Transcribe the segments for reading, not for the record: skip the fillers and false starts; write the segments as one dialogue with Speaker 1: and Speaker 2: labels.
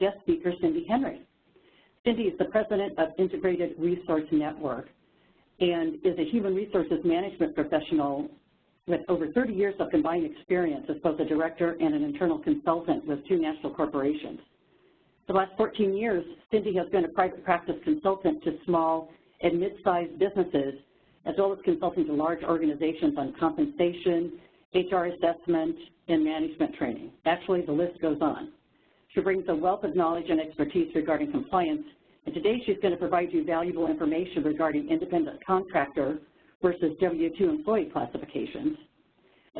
Speaker 1: guest speaker, Cindy Henry. Cindy is the president of Integrated Resource Network and is a human resources management professional with over 30 years of combined experience as both a director and an internal consultant with 2 national corporations. For the last 14 years, Cindy has been a private practice consultant to small and mid-sized businesses, as well as consulting to large organizations on compensation, HR assessment, and management training. Actually, the list goes on. She brings a wealth of knowledge and expertise regarding compliance, and today she's going to provide you valuable information regarding independent contractor versus W-2 employee classifications,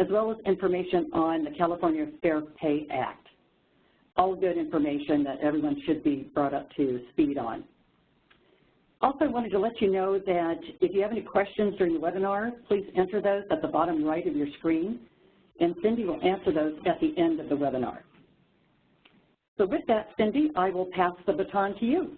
Speaker 1: as well as information on the California Fair Pay Act. All good information that everyone should be brought up to speed on. Also, I wanted to let you know that if you have any questions during the webinar, please enter those at the bottom right of your screen, and Cindy will answer those at the end of the webinar. So with that, Cindy, I will pass the baton to you.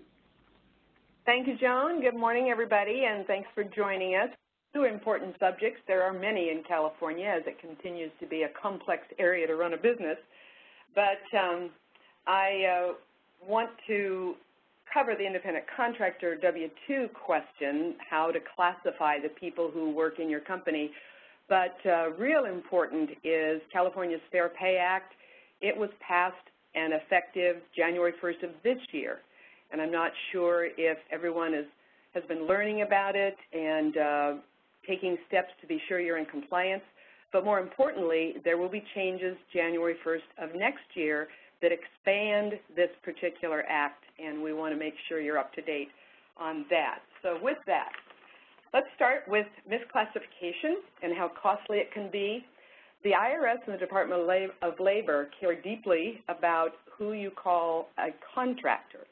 Speaker 2: Thank you, Joan. Good morning, everybody, and thanks for joining us. 2 important subjects. There are many in California, as it continues to be a complex area to run a business. But I want to cover the independent contractor W-2 question, how to classify the people who work in your company. But real important is California's Fair Pay Act. It was passed and effective January 1st of this year. And I'm not sure if everyone has been learning about it and taking steps to be sure you're in compliance. But more importantly, there will be changes January 1st of next year that expand this particular act, and we want to make sure you're up to date on that. So with that, let's start with misclassification and how costly it can be. The IRS and the Department of Labor care deeply about who you call a contractor.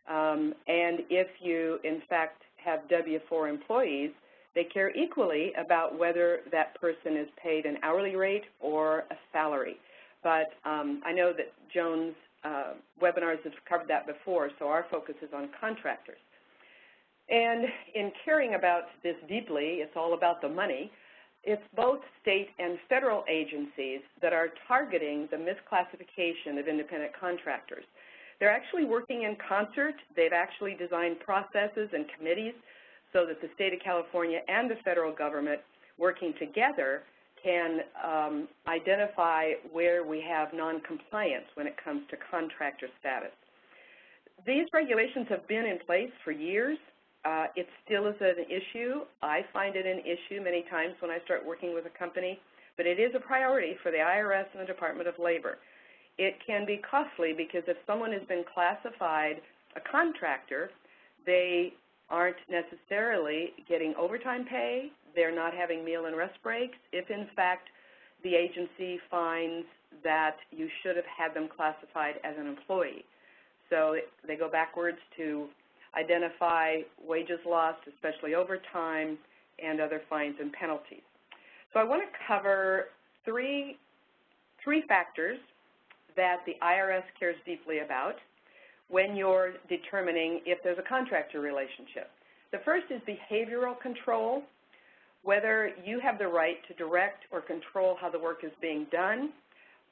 Speaker 2: And if you, in fact, have W-4 employees, they care equally about whether that person is paid an hourly rate or a salary. But I know that Joan's webinars have covered that before, so our focus is on contractors. And in caring about this deeply, it's all about the money. It's both state and federal agencies that are targeting the misclassification of independent contractors. They're actually working in concert. They've actually designed processes and committees so that the state of California and the federal government working together can identify where we have noncompliance when it comes to contractor status. These regulations have been in place for years. It still is an issue. I find it an issue many times when I start working with a company, but it is a priority for the IRS and the Department of Labor. It can be costly because if someone has been classified a contractor, they aren't necessarily getting overtime pay. They're not having meal and rest breaks if, in fact, the agency finds that you should have had them classified as an employee. So they go backwards to identify wages lost, especially overtime, and other fines and penalties. So I want to cover three factors that the IRS cares deeply about when you're determining if there's a contractor relationship. The first is behavioral control, whether you have the right to direct or control how the work is being done,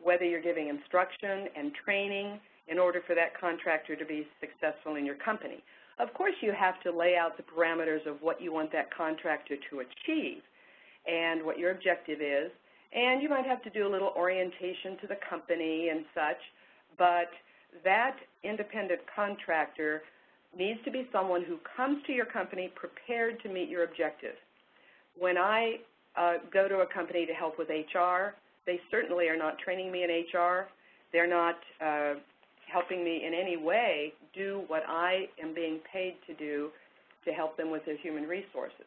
Speaker 2: whether you're giving instruction and training in order for that contractor to be successful in your company. Of course, you have to lay out the parameters of what you want that contractor to achieve and what your objective is, and you might have to do a little orientation to the company and such, but that independent contractor needs to be someone who comes to your company prepared to meet your objective. When I go to a company to help with HR, they certainly are not training me in HR. They're not helping me in any way do what I am being paid to do to help them with their human resources.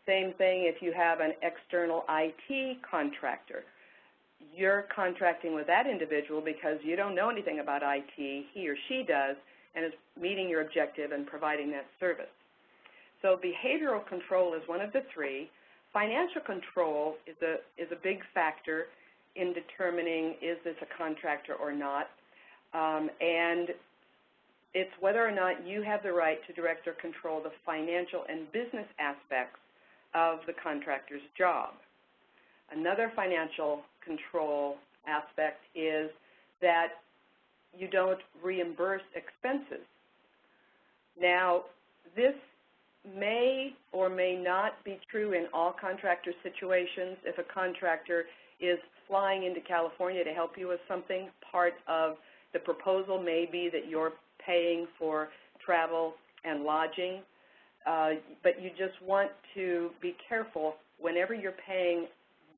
Speaker 2: Same thing if you have an external IT contractor. You're contracting with that individual because you don't know anything about IT, he or she does, and is meeting your objective and providing that service. So behavioral control is one of the three. Financial control is a big factor in determining is this a contractor or not, and it's whether or not you have the right to direct or control the financial and business aspects of the contractor's job. Another financial control aspect is that you don't reimburse expenses. Now, this may or may not be true in all contractor situations. If a contractor is flying into California to help you with something, part of the proposal may be that you're paying for travel and lodging, but you just want to be careful whenever you're paying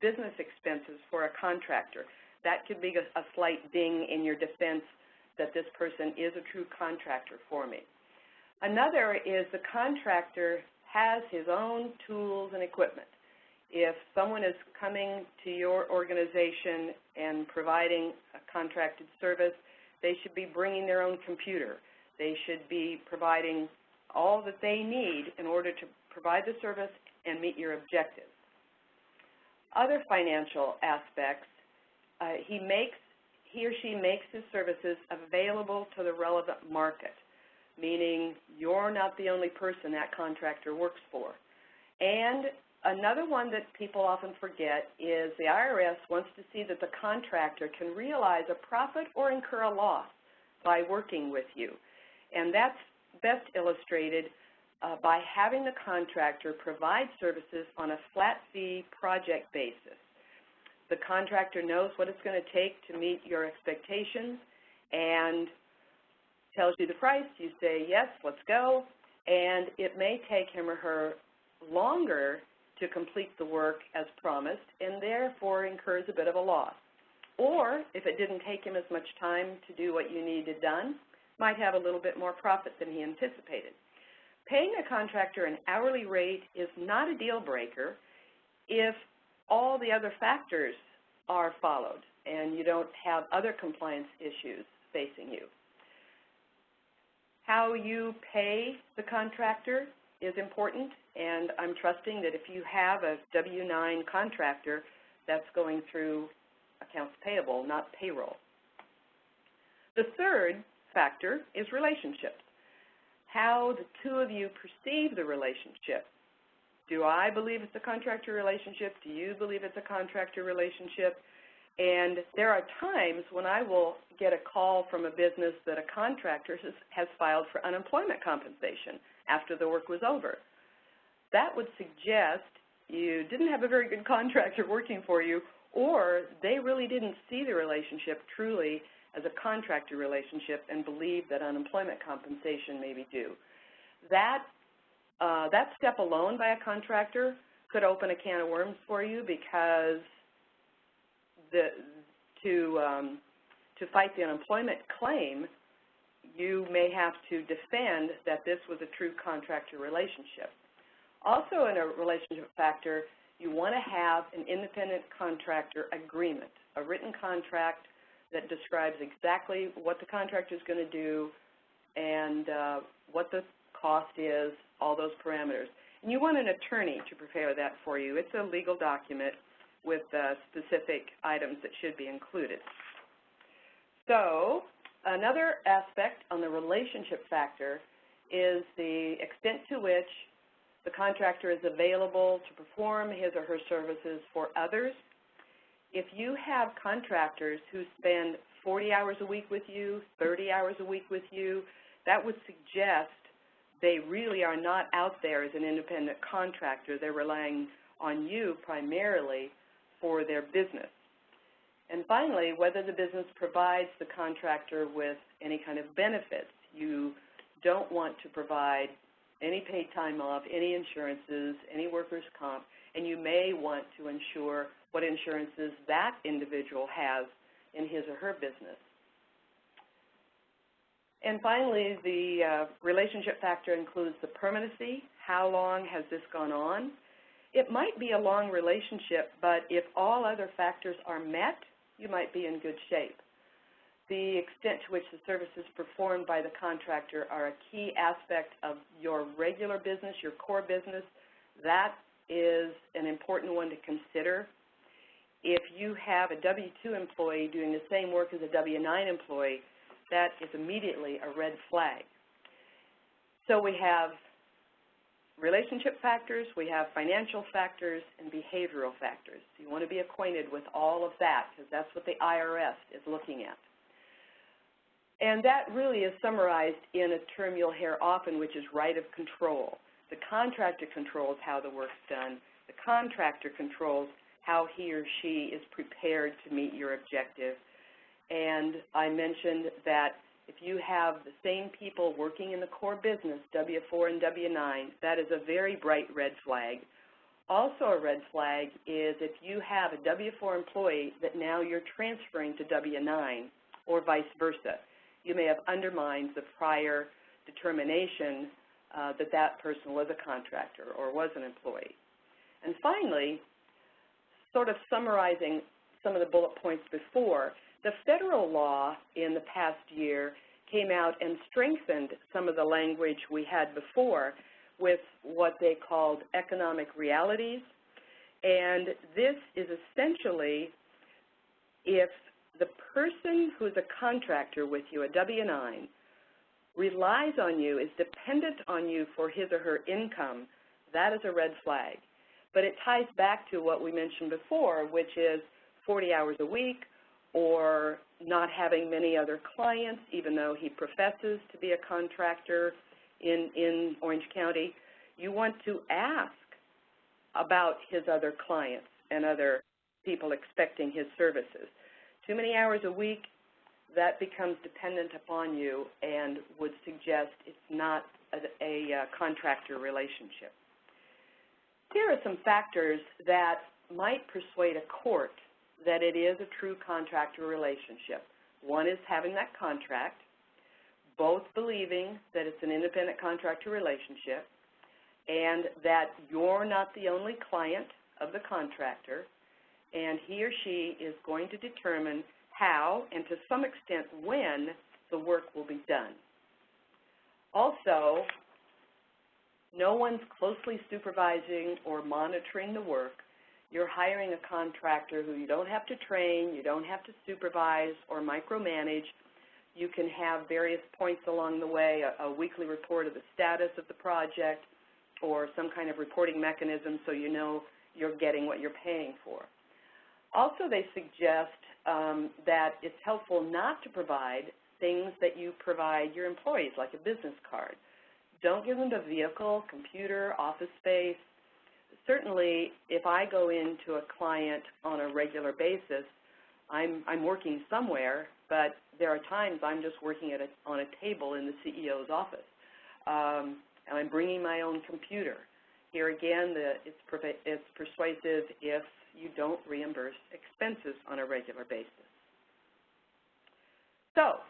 Speaker 2: business expenses for a contractor. That could be a slight ding in your defense that this person is a true contractor for me. Another is the contractor has his own tools and equipment. If someone is coming to your organization and providing a contracted service, they should be bringing their own computer. They should be providing all that they need in order to provide the service and meet your objectives. Other financial aspects, he or she makes his services available to the relevant market, meaning you're not the only person that contractor works for. And another one that people often forget is the IRS wants to see that the contractor can realize a profit or incur a loss by working with you. And that's best illustrated by having the contractor provide services on a flat fee project basis. The contractor knows what it's going to take to meet your expectations and tells you the price. You say, yes, let's go, and it may take him or her longer to complete the work as promised and therefore incurs a bit of a loss. Or if it didn't take him as much time to do what you needed done, might have a little bit more profit than he anticipated. Paying a contractor an hourly rate is not a deal breaker if all the other factors are followed and you don't have other compliance issues facing you. How you pay the contractor is important, and I'm trusting that if you have a W-9 contractor, that's going through accounts payable, not payroll. The third factor is relationships. How the two of you perceive the relationship. Do I believe it's a contractor relationship? Do you believe it's a contractor relationship? And there are times when I will get a call from a business that a contractor has filed for unemployment compensation after the work was over. That would suggest you didn't have a very good contractor working for you, or they really didn't see the relationship truly as a contractor relationship and believe that unemployment compensation may be due. That step alone by a contractor could open a can of worms for you, because to fight the unemployment claim, you may have to defend that this was a true contractor relationship. Also, in a relationship factor, you want to have an independent contractor agreement, a written contract that describes exactly what the contractor is going to do and what the cost is, all those parameters. And you want an attorney to prepare that for you. It's a legal document with specific items that should be included. So another aspect on the relationship factor is the extent to which the contractor is available to perform his or her services for others. If you have contractors who spend 40 hours a week with you, 30 hours a week with you, that would suggest they really are not out there as an independent contractor. They're relying on you primarily for their business. And finally, whether the business provides the contractor with any kind of benefits. You don't want to provide any paid time off, any insurances, any workers' comp, and you may want to ensure what insurances that individual has in his or her business. And finally, the relationship factor includes the permanency. How long has this gone on? It might be a long relationship, but if all other factors are met, you might be in good shape. The extent to which the services performed by the contractor are a key aspect of your regular business, your core business. That is an important one to consider. If you have a W-2 employee doing the same work as a W-9 employee, that is immediately a red flag. So we have relationship factors, we have financial factors, and behavioral factors. You want to be acquainted with all of that, because that's what the IRS is looking at. And that really is summarized in a term you'll hear often, which is right of control. The contractor controls how the work's done. The contractor controls how he or she is prepared to meet your objective. And I mentioned that if you have the same people working in the core business, W-4 and W-9, that is a very bright red flag. Also a red flag is if you have a W-4 employee that now you're transferring to W-9 or vice versa. You may have undermined the prior determination that that person was a contractor or was an employee. And finally, sort of summarizing some of the bullet points before, the federal law in the past year came out and strengthened some of the language we had before with what they called economic realities. And this is essentially if the person who's a contractor with you, a W-9, relies on you, is dependent on you for his or her income, that is a red flag. But it ties back to what we mentioned before, which is 40 hours a week or not having many other clients, even though he professes to be a contractor in Orange County. You want to ask about his other clients and other people expecting his services. Too many hours a week, that becomes dependent upon you and would suggest it's not a contractor relationship. Here are some factors that might persuade a court that it is a true contractor relationship. One is having that contract, both believing that it's an independent contractor relationship and that you're not the only client of the contractor, and he or she is going to determine how and to some extent when the work will be done. Also, no one's closely supervising or monitoring the work. You're hiring a contractor who you don't have to train, you don't have to supervise or micromanage. You can have various points along the way, a weekly report of the status of the project or some kind of reporting mechanism so you know you're getting what you're paying for. Also, they suggest that it's helpful not to provide things that you provide your employees, like a business card. Don't give them a vehicle, computer, office space. Certainly, if I go into a client on a regular basis, I'm working somewhere, but there are times I'm just working on a table in the CEO's office. And I'm bringing my own computer. Here again, it's persuasive if you don't reimburse expenses on a regular basis. So,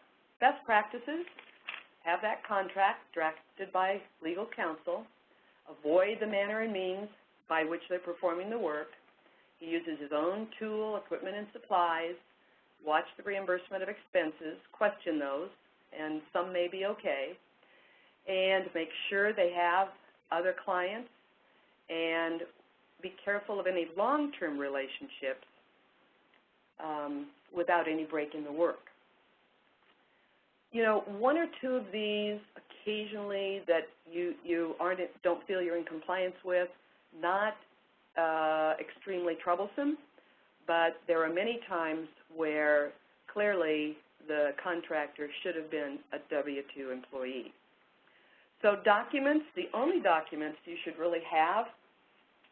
Speaker 2: best practices, have that contract drafted by legal counsel, avoid the manner and means by which they're performing the work. He uses his own tool, equipment, and supplies. Watch the reimbursement of expenses, question those, and some may be okay. And make sure they have other clients, and be careful of any long-term relationships without any break in the work. You know, one or two of these occasionally that you don't feel you're in compliance with, not extremely troublesome, but there are many times where clearly the contractor should have been a W-2 employee. So documents, the only documents you should really have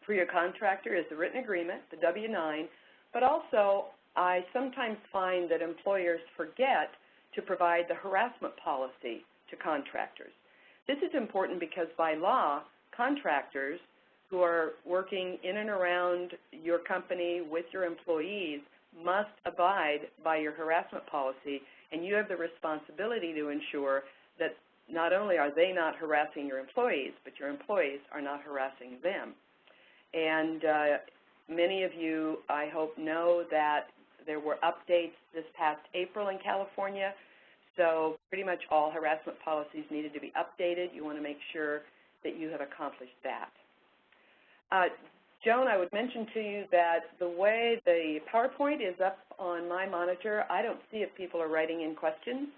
Speaker 2: for your contractor is the written agreement, the W-9, but also I sometimes find that employers forget to provide the harassment policy to contractors. This is important because by law, contractors who are working in and around your company with your employees must abide by your harassment policy, and you have the responsibility to ensure that not only are they not harassing your employees, but your employees are not harassing them. And many of you, I hope, know that there were updates this past April in California, so pretty much all harassment policies needed to be updated. You want to make sure that you have accomplished that. Joan, I would mention to you that the way the PowerPoint is up on my monitor, I don't see if people are writing in questions.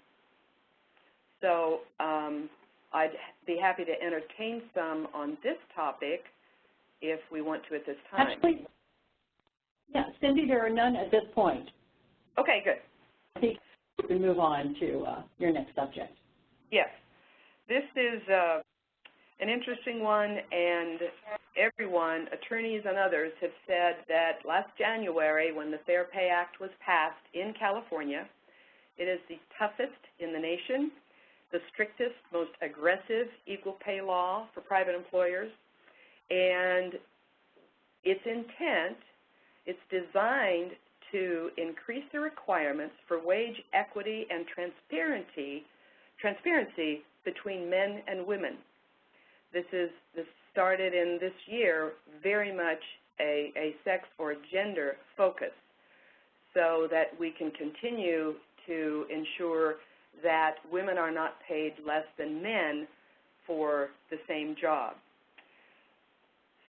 Speaker 2: So I'd be happy to entertain some on this topic if we want to at this time.
Speaker 1: Actually, yeah, Cindy, there are none at this point.
Speaker 2: Okay, good.
Speaker 1: We can move on to your next subject.
Speaker 2: Yes. This is an interesting one, and everyone, attorneys and others, have said that last January, when the Fair Pay Act was passed in California, it is the toughest in the nation, the strictest, most aggressive equal pay law for private employers, and its intent, it's designed to increase the requirements for wage equity and transparency between men and women. This started in this year very much a sex or gender focus, so that we can continue to ensure that women are not paid less than men for the same job.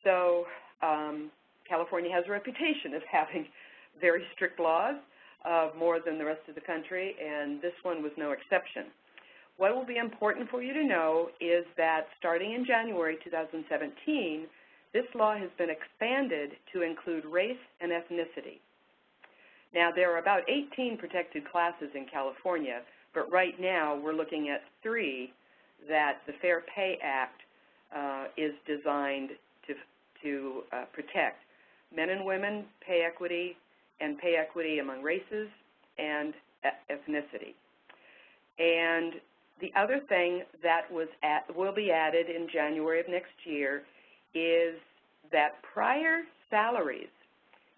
Speaker 2: So California has a reputation of having very strict laws, more than the rest of the country, and this one was no exception. What will be important for you to know is that starting in January 2017, this law has been expanded to include race and ethnicity. Now, there are about 18 protected classes in California, but right now we're looking at 3 that the Fair Pay Act is designed to protect: men and women pay equity, and pay equity among races and ethnicity. And the other thing that will be added in January of next year is that prior salaries,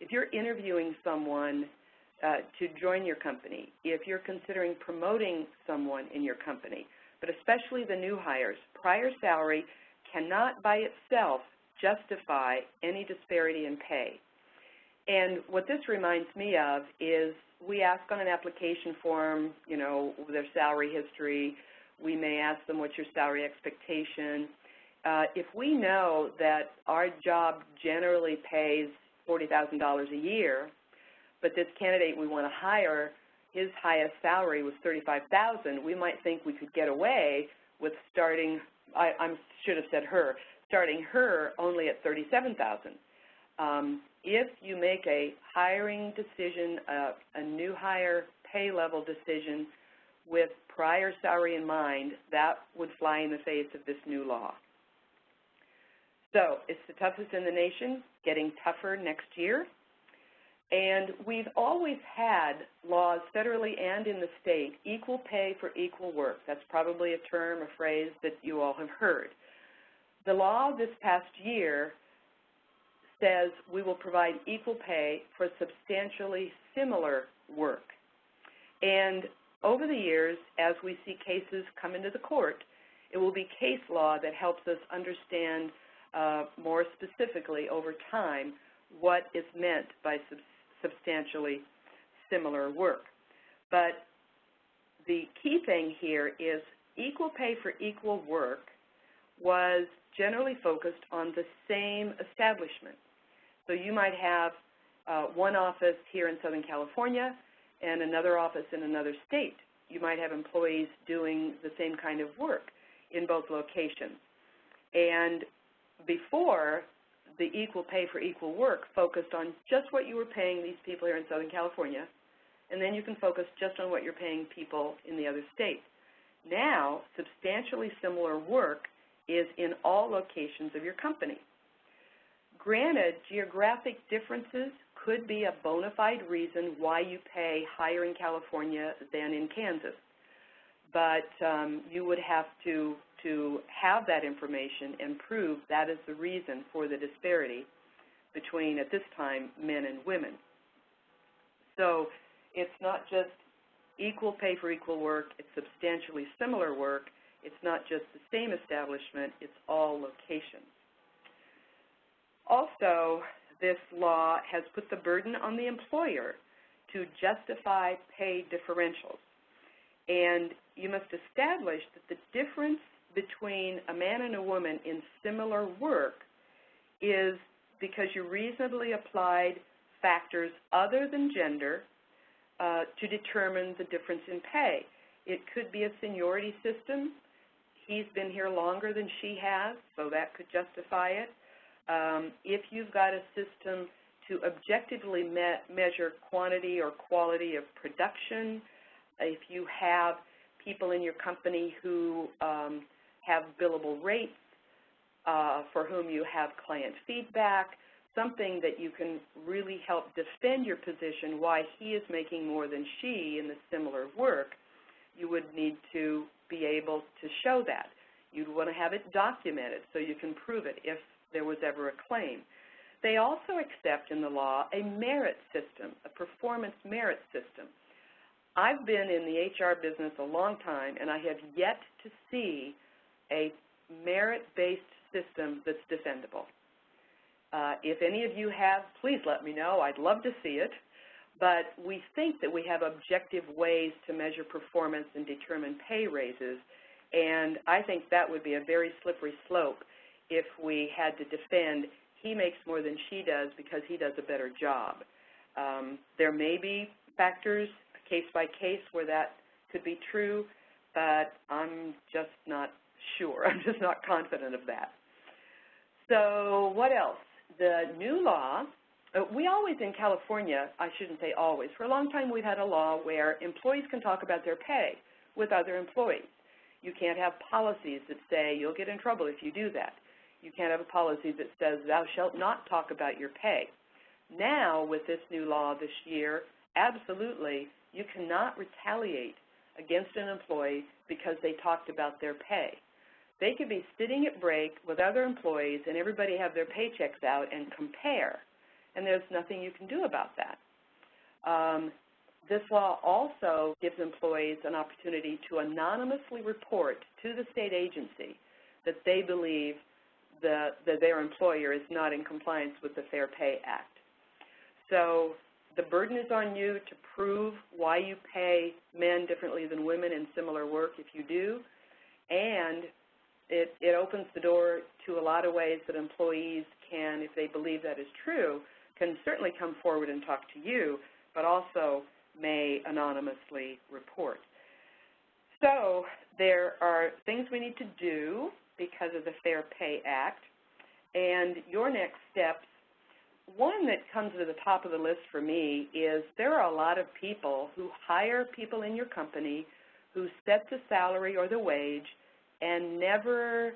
Speaker 2: if you're interviewing someone to join your company, if you're considering promoting someone in your company, but especially the new hires, prior salary cannot by itself justify any disparity in pay. And what this reminds me of is we ask on an application form, their salary history. We may ask them, what's your salary expectation? If we know that our job generally pays $40,000 a year, but this candidate we want to hire, his highest salary was $35,000, we might think we could get away with starting, I should have said her, starting her only at $37,000. If you make a hiring decision, a new hire pay level decision with prior salary in mind, that would fly in the face of this new law. So it's the toughest in the nation, getting tougher next year. And we've always had laws federally and in the state, equal pay for equal work. That's probably a term, a phrase that you all have heard. The law this past year says we will provide equal pay for substantially similar work. And over the years, as we see cases come into the court, it will be case law that helps us understand more specifically over time what is meant by substantially similar work. But the key thing here is equal pay for equal work was generally focused on the same establishment. So you might have one office here in Southern California and another office in another state. You might have employees doing the same kind of work in both locations. And before, the equal pay for equal work focused on just what you were paying these people here in Southern California, and then you can focus just on what you're paying people in the other states. Now, substantially similar work is in all locations of your company. Granted, geographic differences could be a bona fide reason why you pay higher in California than in Kansas, but you would have to have that information and prove that is the reason for the disparity between, at this time, men and women. So it's not just equal pay for equal work, it's substantially similar work. It's not just the same establishment, it's all locations. Also, this law has put the burden on the employer to justify pay differentials. And you must establish that the difference between a man and a woman in similar work is because you reasonably applied factors other than gender to determine the difference in pay. It could be a seniority system. He's been here longer than she has, so that could justify it. If you've got a system to objectively measure quantity or quality of production, if you have people in your company who have billable rates, for whom you have client feedback, something that you can really help defend your position why he is making more than she in the similar work, you would need to be able to show that. You'd want to have it documented so you can prove it if there was ever a claim. They also accept in the law a merit system, a performance merit system. I've been in the HR business a long time, and I have yet to see a merit-based system that's defendable. If any of you have, please let me know. I'd love to see it. But we think that we have objective ways to measure performance and determine pay raises, and I think that would be a very slippery slope if we had to defend he makes more than she does because he does a better job. There may be factors, case by case, where that could be true, but I'm just not sure. I'm just not confident of that. So what else? The new law, we always in California, I shouldn't say always, for a long time we've had a law where employees can talk about their pay with other employees. You can't have policies that say you'll get in trouble if you do that. You can't have a policy that says thou shalt not talk about your pay. Now, with this new law this year, absolutely, you cannot retaliate against an employee because they talked about their pay. They could be sitting at break with other employees and everybody have their paychecks out and compare, and there's nothing you can do about that. This law also gives employees an opportunity to anonymously report to the state agency that they believe that their employer is not in compliance with the Fair Pay Act. So the burden is on you to prove why you pay men differently than women in similar work if you do, and it opens the door to a lot of ways that employees can, if they believe that is true, can certainly come forward and talk to you, but also may anonymously report. So there are things we need to do because of the Fair Pay Act, and your next steps, one that comes to the top of the list for me is there are a lot of people who hire people in your company who set the salary or the wage and never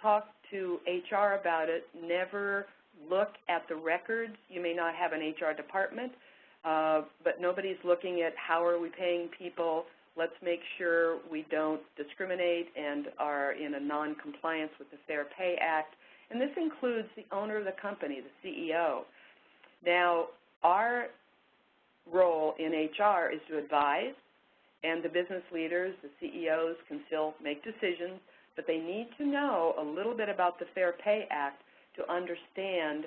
Speaker 2: talk to HR about it, never look at the records. You may not have an HR department, but nobody's looking at how are we paying people. Let's make sure we don't discriminate and are in a non-compliance with the Fair Pay Act. And this includes the owner of the company, the CEO. Now, our role in HR is to advise, and the business leaders, the CEOs, can still make decisions, but they need to know a little bit about the Fair Pay Act to understand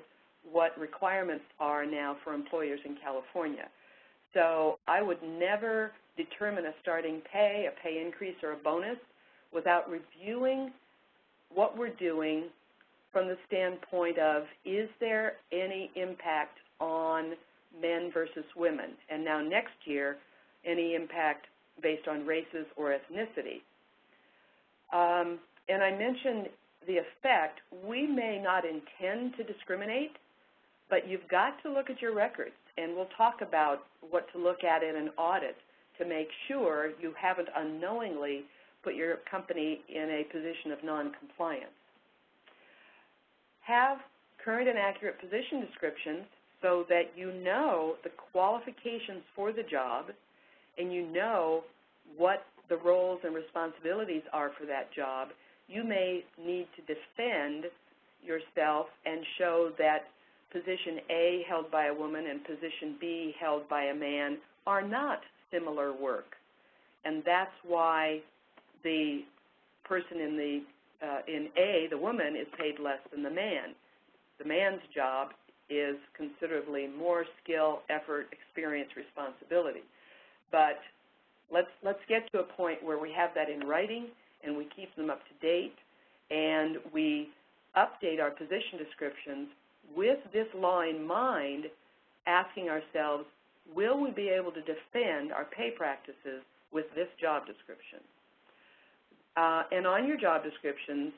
Speaker 2: what requirements are now for employers in California. So I would never determine a starting pay, a pay increase, or a bonus without reviewing what we're doing from the standpoint of, is there any impact on men versus women? And now next year, any impact based on races or ethnicity. And I mentioned the effect. We may not intend to discriminate, but you've got to look at your records, and we'll talk about what to look at in an audit to make sure you haven't unknowingly put your company in a position of non-compliance. Have current and accurate position descriptions so that you know the qualifications for the job and you know what the roles and responsibilities are for that job. You may need to defend yourself and show that position A held by a woman and position B held by a man are not similar work. And that's why the person in A, the woman, is paid less than the man. The man's job is considerably more skill, effort, experience, responsibility. But let's get to a point where we have that in writing and we keep them up to date and we update our position descriptions with this law in mind, asking ourselves, will we be able to defend our pay practices with this job description? And on your job descriptions,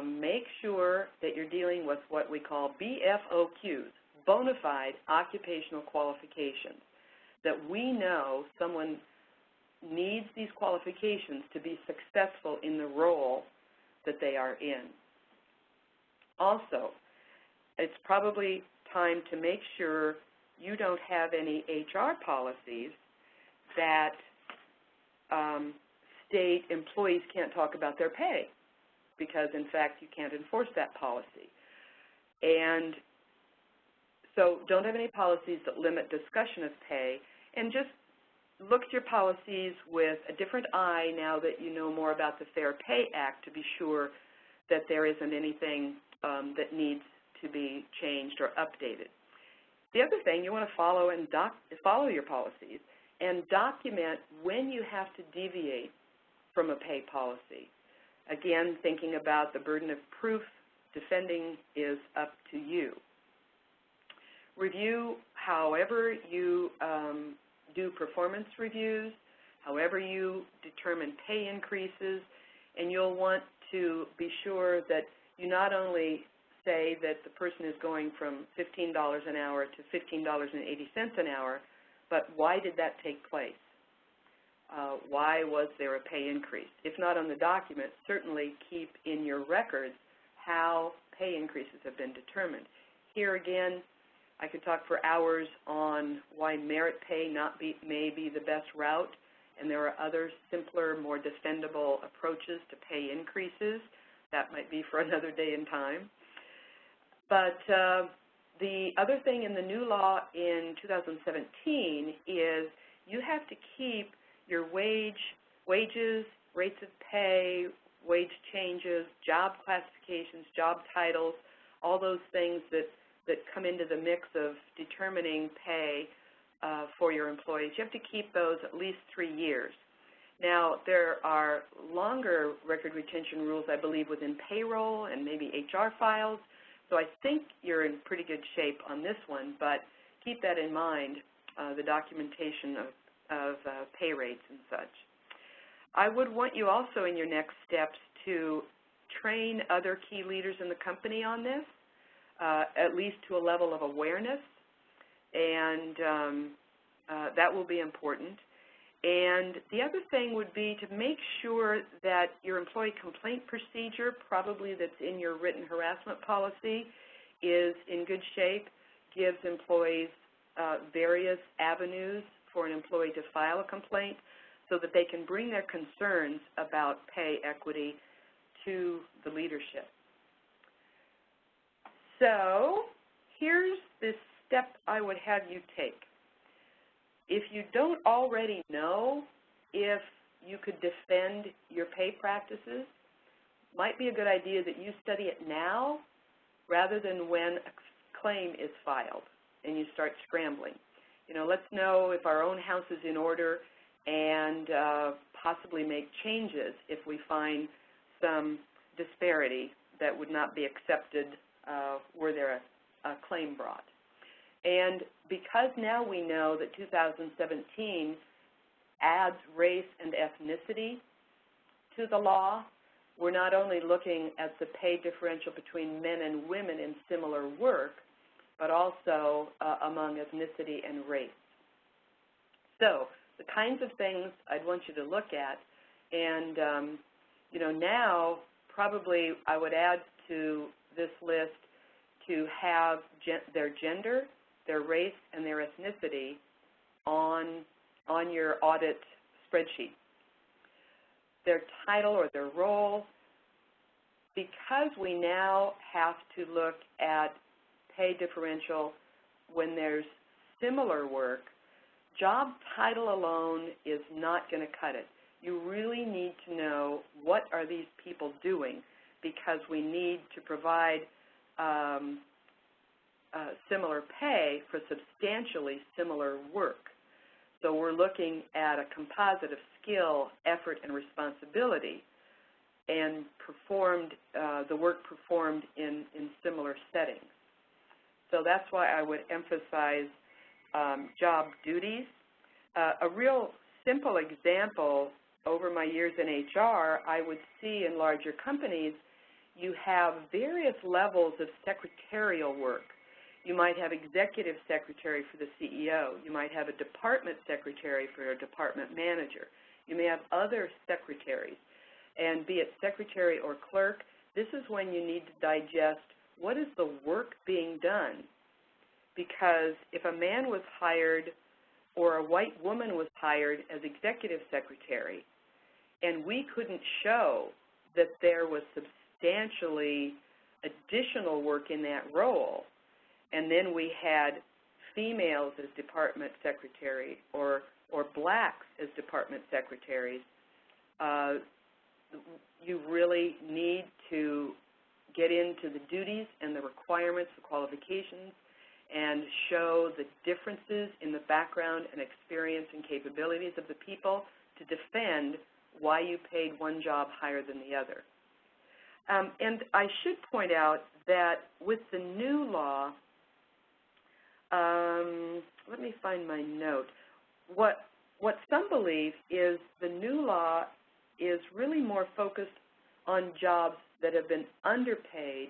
Speaker 2: make sure that you're dealing with what we call BFOQs, bona fide occupational qualifications, that we know someone needs these qualifications to be successful in the role that they are in. Also, it's probably time to make sure you don't have any HR policies that state employees can't talk about their pay, because, in fact, you can't enforce that policy. And so don't have any policies that limit discussion of pay, and just look at your policies with a different eye now that you know more about the Fair Pay Act to be sure that there isn't anything that needs to be changed or updated. The other thing, you want to follow your policies and document when you have to deviate from a pay policy. Again, thinking about the burden of proof, defending is up to you. Review however you do performance reviews, however you determine pay increases, and you'll want to be sure that you not only say that the person is going from $15 an hour to $15.80 an hour, but why did that take place? Why was there a pay increase? If not on the document, certainly keep in your records how pay increases have been determined. Here again, I could talk for hours on why merit pay may be the best route, and there are other simpler, more defendable approaches to pay increases. That might be for another day and time. But the other thing in the new law in 2017 is you have to keep your wages, rates of pay, wage changes, job classifications, job titles, all those things that come into the mix of determining pay for your employees. You have to keep those at least 3 years. Now, there are longer record retention rules, I believe, within payroll and maybe HR files, so I think you're in pretty good shape on this one, but keep that in mind, the documentation of pay rates and such. I would want you also in your next steps to train other key leaders in the company on this, at least to a level of awareness, and that will be important. And the other thing would be to make sure that your employee complaint procedure, probably that's in your written harassment policy, is in good shape, gives employees various avenues for an employee to file a complaint so that they can bring their concerns about pay equity to the leadership. So here's this step I would have you take. If you don't already know if you could defend your pay practices, might be a good idea that you study it now rather than when a claim is filed and you start scrambling. You know, let's know if our own house is in order and possibly make changes if we find some disparity that would not be accepted were there a claim brought. And because now we know that 2017 adds race and ethnicity to the law, we're not only looking at the pay differential between men and women in similar work, but also among ethnicity and race. So the kinds of things I'd want you to look at, and you know, now probably I would add to this list to have their gender, their race, and their ethnicity on your audit spreadsheet. Their title or their role, because we now have to look at pay differential when there's similar work, job title alone is not going to cut it. You really need to know what are these people doing, because we need to provide similar pay for substantially similar work. So we're looking at a composite of skill, effort, and responsibility, and the work performed in similar settings. So that's why I would emphasize job duties. A real simple example over my years in HR, I would see in larger companies, you have various levels of secretarial work. You might have executive secretary for the CEO. You might have a department secretary for a department manager. You may have other secretaries. And be it secretary or clerk, this is when you need to digest what is the work being done. Because if a man was hired or a white woman was hired as executive secretary, and we couldn't show that there was substantially additional work in that role, and then we had females as department secretary or blacks as department secretaries, you really need to get into the duties and the requirements, the qualifications, and show the differences in the background and experience and capabilities of the people to defend why you paid one job higher than the other. And I should point out that with the new law, let me find my note. What some believe is the new law is really more focused on jobs that have been underpaid,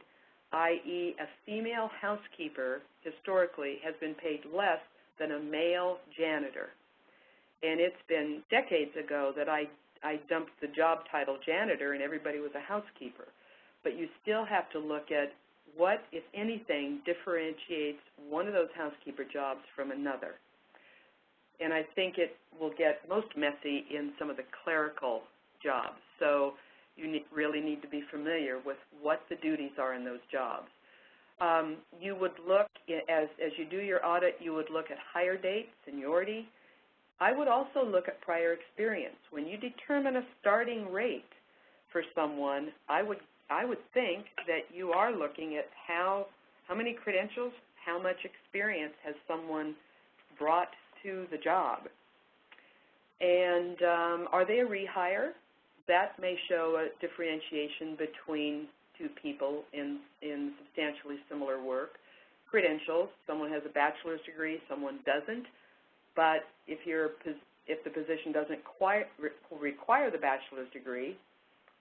Speaker 2: i.e. a female housekeeper historically has been paid less than a male janitor. And it's been decades ago that I dumped the job title janitor and everybody was a housekeeper. But you still have to look at what, if anything, differentiates one of those housekeeper jobs from another. And I think it will get most messy in some of the clerical jobs. So you really need to be familiar with what the duties are in those jobs. You would look, as you do your audit, you would look at hire date, seniority. I would also look at prior experience. When you determine a starting rate for someone, I would think that you are looking at how many credentials, how much experience has someone brought to the job. And are they a rehire? That may show a differentiation between two people in substantially similar work. Credentials, someone has a bachelor's degree, someone doesn't. But if the position doesn't require the bachelor's degree,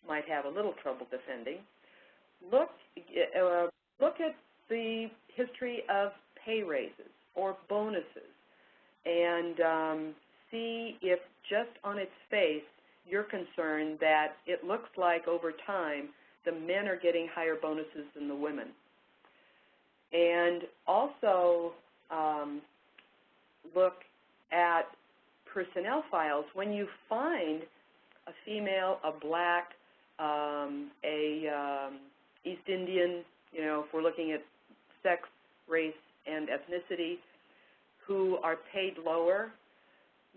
Speaker 2: might have a little trouble defending. Look at the history of pay raises or bonuses and see if just on its face you're concerned that it looks like over time the men are getting higher bonuses than the women. And also look at personnel files. When you find a female, a black, East Indian, if we're looking at sex, race, and ethnicity, who are paid lower,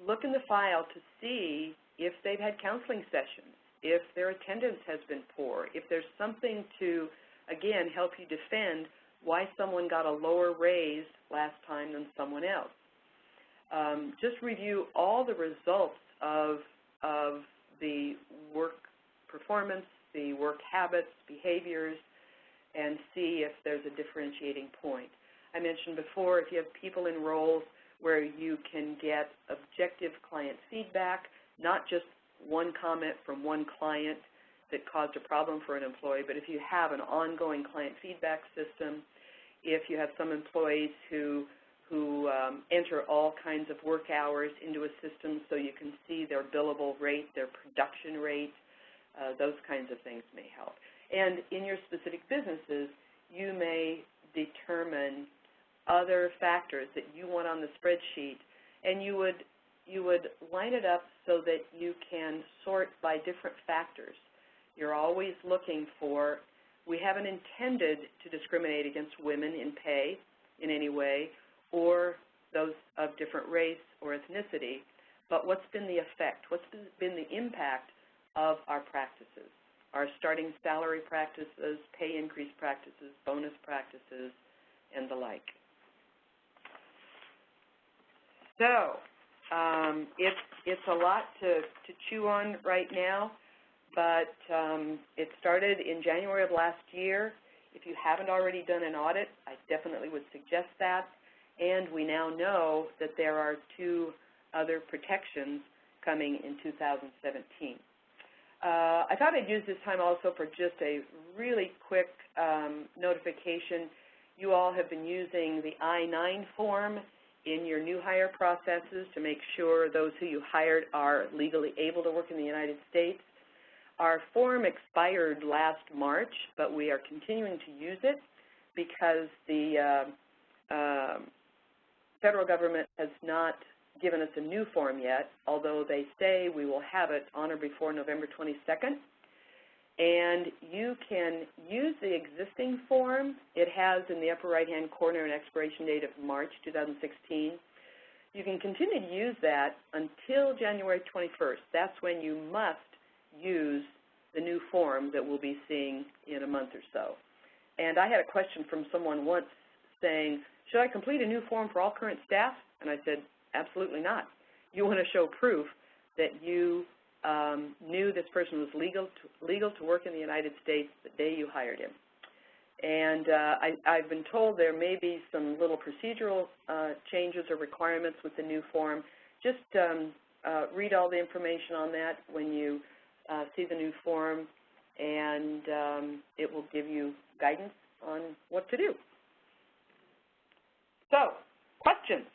Speaker 2: look in the file to see if they've had counseling sessions, if their attendance has been poor, if there's something to, again, help you defend why someone got a lower raise last time than someone else. Just review all the results of the work performance, the work habits, behaviors, and see if there's a differentiating point. I mentioned before, if you have people in roles where you can get objective client feedback, not just one comment from one client that caused a problem for an employee, but if you have an ongoing client feedback system, if you have some employees who enter all kinds of work hours into a system so you can see their billable rate, their production rate, those kinds of things may help. And in your specific businesses, you may determine other factors that you want on the spreadsheet, and you would line it up so that you can sort by different factors. You're always looking for, we haven't intended to discriminate against women in pay in any way, or those of different race or ethnicity, but what's been the effect? What's been the impact of our practices, our starting salary practices, pay increase practices, bonus practices, and the like. So it's a lot to chew on right now, but it started in January of last year. If you haven't already done an audit, I definitely would suggest that. And we now know that there are 2 other protections coming in 2017. I thought I'd use this time also for just a really quick notification. You all have been using the I-9 form in your new hire processes to make sure those who you hired are legally able to work in the United States. Our form expired last March, but we are continuing to use it because the federal government has not given us a new form yet, although they say we will have it on or before November 22nd. And you can use the existing form. It has in the upper right-hand corner an expiration date of March 2016. You can continue to use that until January 21st. That's when you must use the new form that we'll be seeing in a month or so. And I had a question from someone once saying, should I complete a new form for all current staff? And I said, absolutely not. You want to show proof that you knew this person was legal to work in the United States the day you hired him. And I've been told there may be some little procedural changes or requirements with the new form. Just read all the information on that when you see the new form, and it will give you guidance on what to do. So, questions?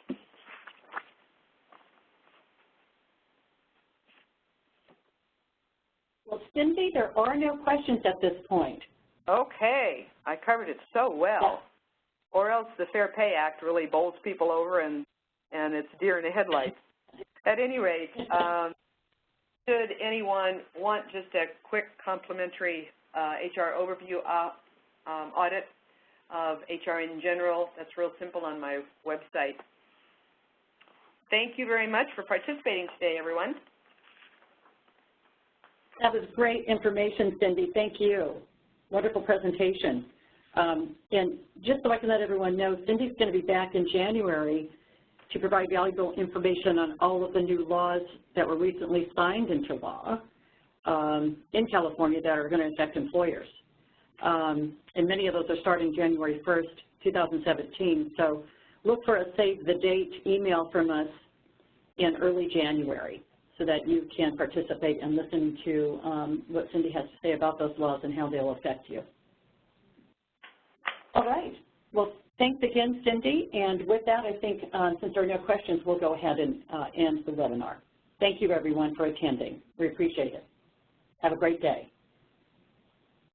Speaker 1: Well, Cindy, there are no questions at this point.
Speaker 2: Okay. I covered it so well. Or else the Fair Pay Act really bowls people over and it's deer in the headlights. At any rate, should anyone want just a quick complimentary HR overview audit of HR in general, that's real simple on my website. Thank you very much for participating today, everyone.
Speaker 1: That was great information, Cindy. Thank you. Wonderful presentation. And just so I can let everyone know, Cindy's going to be back in January to provide valuable information on all of the new laws that were recently signed into law in California that are going to affect employers. And many of those are starting January 1st, 2017. So look for a save the date email from us in early January, so that you can participate and listen to what Cindy has to say about those laws and how they'll affect you. All right. Well, thanks again, Cindy. And with that, I think since there are no questions, we'll go ahead and end the webinar. Thank you, everyone, for attending. We appreciate it. Have a great day.